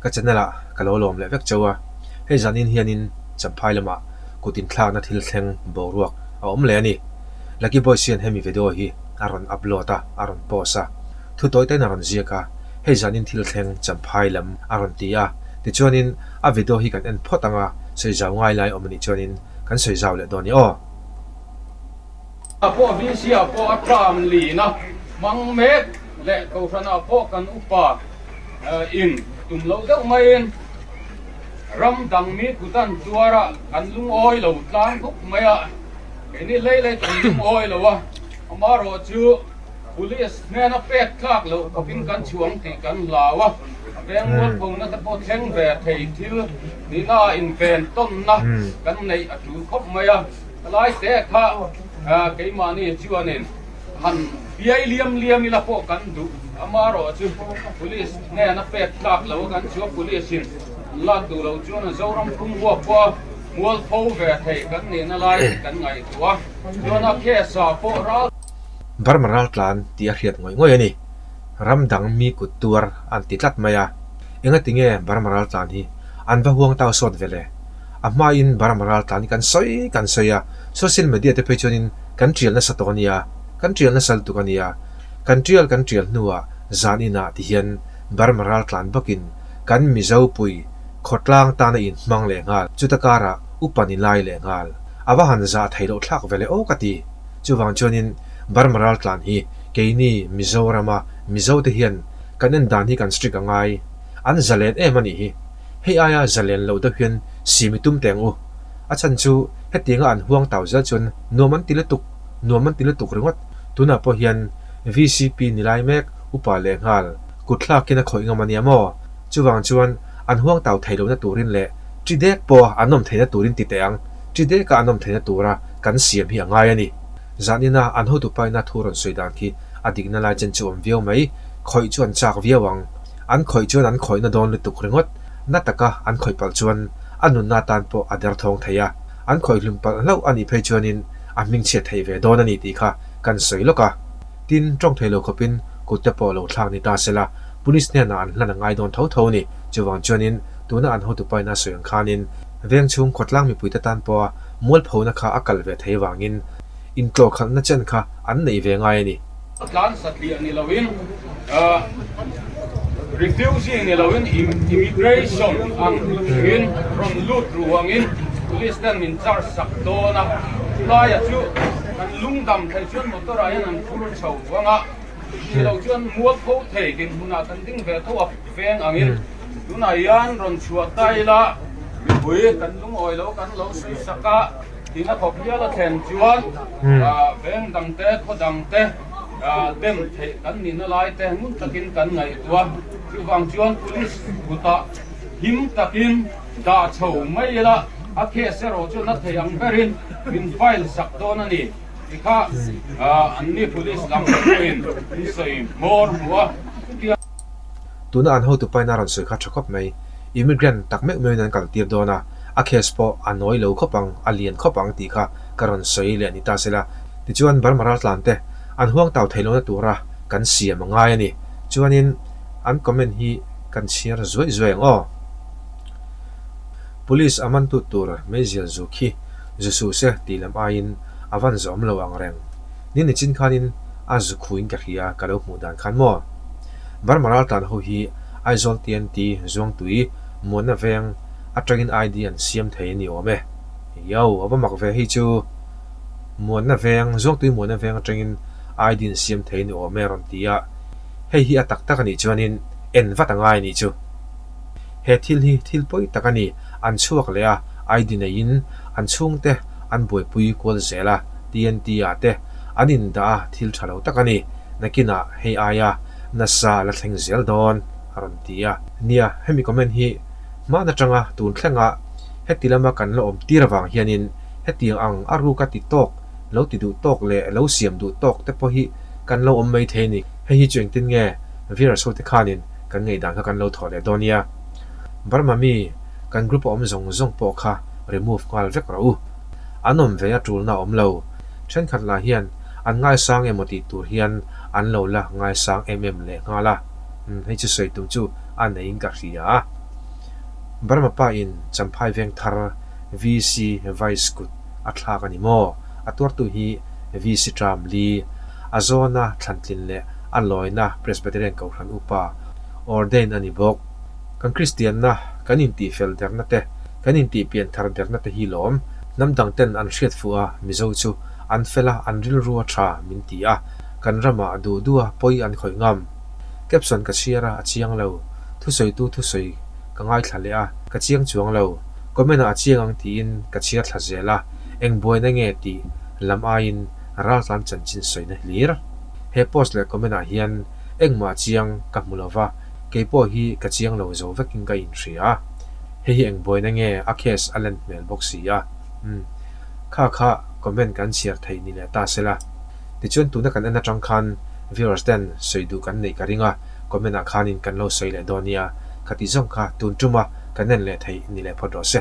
ka chanala kalolom le vek chawa he zanin hianin champhai lama kutin thla na thil thleng boruak a om le ani lucky boy sian hemi video hi aron uploada aron posa thu toy te naron ziaka he zanin thil thleng champhai lam aron tia ti chuanin a video hi kan en photanga sei zaw ngai lai omani chuanin kan sei zaw le doni o po visia po atram li na mang mek le ko thana po kan upa in tum lo deuh mai in ram dang mi kutan tuara kan lung oi lo tlang khúc mai a ni le tum lung oi lo wa amaro chu police ne na pek thak lo kapin kan chuang ti kan lawa veng mot pong na ta po thleng ve thei thil ni na in ven ton na kan nei atu khop mai a lai te kha cái mà này chưa nên hẳn bia liam như là po cắn đủ amaro chứ police nghe nó pek lạc lâu cắn chúa police xin lạc đủ lâu chúa nó dâu rong cung qua qua mua phô về thầy cắn nên nó lại cắn ngày chúa chúa nó kia sờ po ra barmaral tlan ti a hriat ngoi ngoi ani ram dang mi ku tur an ti tlat maya enga tinge barmaral tlan hi an va huang taw sot vele ama in barmaral tlan kan soya social media te pechonin kan trial na satonia kan trial na saltukania kan trial nuwa zanina ti hian barmaral tlan bakin kan mizau pui khotlang ta na in mang le ngal chutakara upani lai le ngal awa hanza thailo thlak vele o kati chuwang chonin barmaral tlan hi keini mizorama mizo te hian kanen dan hi kan strict angai an zalen emani hi hei aya zalen lo da hian simitum tengu achan chu hetinga an huang tawza chun noman tilatuk ringot tuna po hian VCP nilai mek upa le ngal kutla kina khoinga mania mo chuwang chuan an huang taw thailo na turin le tridek po anom theina turin ti teang tridek ka anom theina tura kan siam hi angai ani zanina an ho tu pai na thuron soidan ki adigna la chen chu om viau mai khoi chuan chak viawang an khoi chuan an khoi na don le tuk ringot nataka an khoi pal chuan anun na tan po adar thong thaya an khoi lim pal lo ani phei chuanin a ming che thei ve don ani ti kha kan soi loka tin tong thailo khopin kutte po lo thlang ni ta sela police ne na an hlan ngai don tho tho ni chuwang chuanin tuna an ho tu pai na soyang khanin veng chung khotlang mi puita tan po mol phona kha akal ve thei wangin in tlo khal na chen kha an nei ve ngai ani atlan satli ani lawin refusing ni lawin immigration ang in from lut ruangin police dan min charge sakto na laya chu kan lungdam thai chuan motor ayan an phur chho wanga ni lo chuan muak pho thei kin huna kan ding ve tho veng angin tuna yan ron chua tai la hui kan lung oi lo kan lo sei saka tina khop ya la then chuan veng dang te kho dang te dem thei kan ni na lai te mun takin kan ngai tua chu wang chuan police buta him takin da chho mai la a khe se ro chu na thei ang berin in file sak don ani ikha anni police lang in sei more wa tuna an ho tu pai na ran soi kha thakop mai immigrant takmek me nan kal tir dona a khes po anoi lo khopang alien khopang ti kha karon soi le ni ta sela ti chuan barmaral tlante an huang taw thailo na tura kan siam ngai ani chuanin an comment hi kan share zoi o police aman tu tur mezil zuki jesu se tilam ain avan zom lo ang reng ni ni chin khanin azu khuin ka khia kalo mudan khan mo barmaral tan ho hi aizol tnt zong tui mona veng atangin id an siam thei ni ome yo aba mak ve hi chu mona veng zong tui mona veng atangin id an siam thei ni ome ron tia hei hi atak tak ani chuanin en vatangai ni chu he thil poi takani an chuak le a id na in an chung te an boi pui kol zela tnt ate anin da thil thalo takani nakina hei aya nasa la thleng zel don aron tia nia hemi comment hi ma na tanga tun thlenga hetilama kan lo om tirwang hianin hetiang ang aru ka ti tok lo ti du tok le lo siam du tok te po hi kan lo om mai theini hei hi cheng tin nge virus so te khanin kan ngei dan kha kan lo thole donia barma mi kan group om zong po kha remove ngal vek ro anom ve a tul na om lo chen khat la hian an ngai sang emoti tur hian an lo la ngai sang le ngala hei chu sei tu chu an nei ka ria Barma pa in champhai veng thar VC vice kut athla ka ni mo atur tu hi VC tram li azona thlantlin le aloina presbyterian ko hran upa ordain ani bok kan christian na kanin ti fel derna te kanin ti pian thar derna te hi lom namdang ten an hriat fuwa mizo chu an fela an ril ruwa tha min ti a kan rama du duwa poi an khoi ngam capson ka chiara achiang lo thu soi tu thu soi ka ngai thlale a ka chiang chuang lo komena achiang ang ti in ka chiar thla zela eng boy na nge ti lam a in ral tlan chan chin soi na hlir he post le komena hian eng ma chiang ka mulova ke po hi ka chiang lo zo veking ka in thria he hi eng boy na nge a case alent mail box ya kha comment kan share thei ni le ta sela ti chun tu na kan ana tang khan viewers den soidu kan nei ka ringa comment a khanin kan lo sei le donia khati zong kha tun tuma kanen le thei ni le photo se